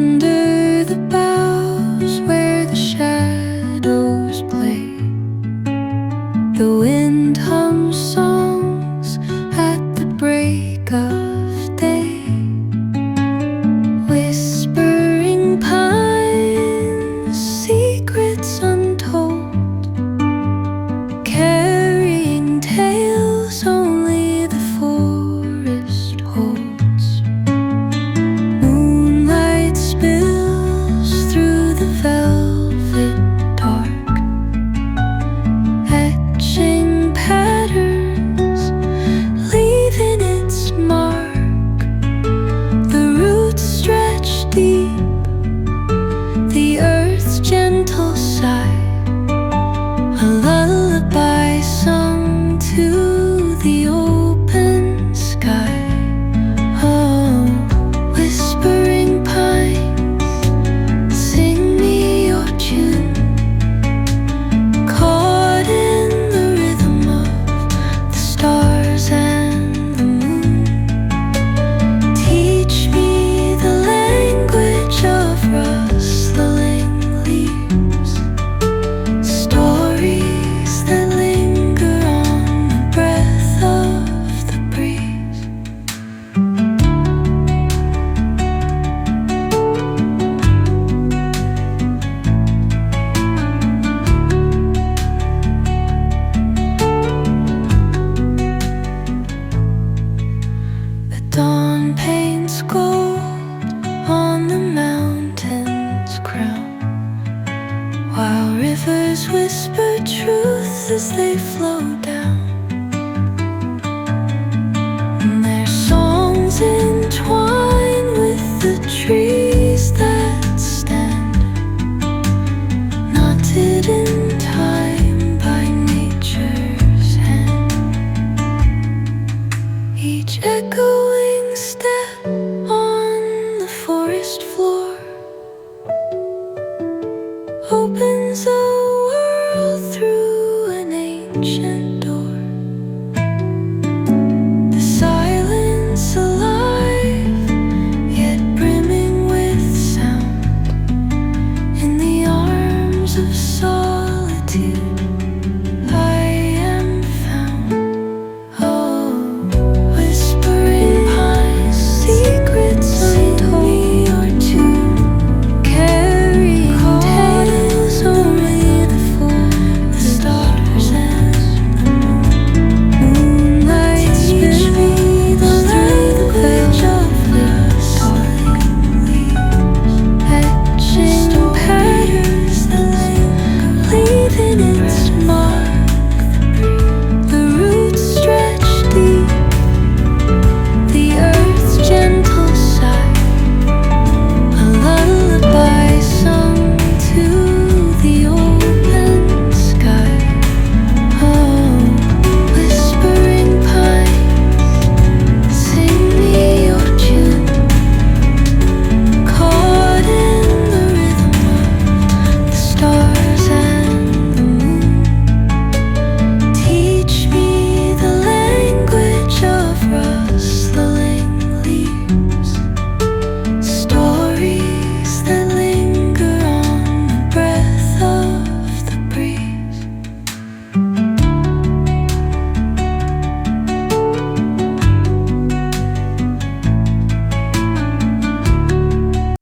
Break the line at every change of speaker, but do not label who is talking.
Under the boughs where the shadows play, the wind hums songs at the break of day. Whispering pines, secrets untold, carrying tales only the forest holds. Moonlight spills through the velvet dark, etching patterns, leaving its mark. The roots stretch deep, the earth's gentle sigh, a lullaby sung to the open sky. Oh, whispering pines, sing me your tune, caught in the rhythm of the stars and the moon. Teach me the language of rustling leaves, stories that linger on the breath of the breeze. The dawn paints gold on the mountain's crown, while rivers whisper truth as they flow down. And their songs entwine with the trees that stand, knotted in time by nature's hand. Each echoing step on the forest floor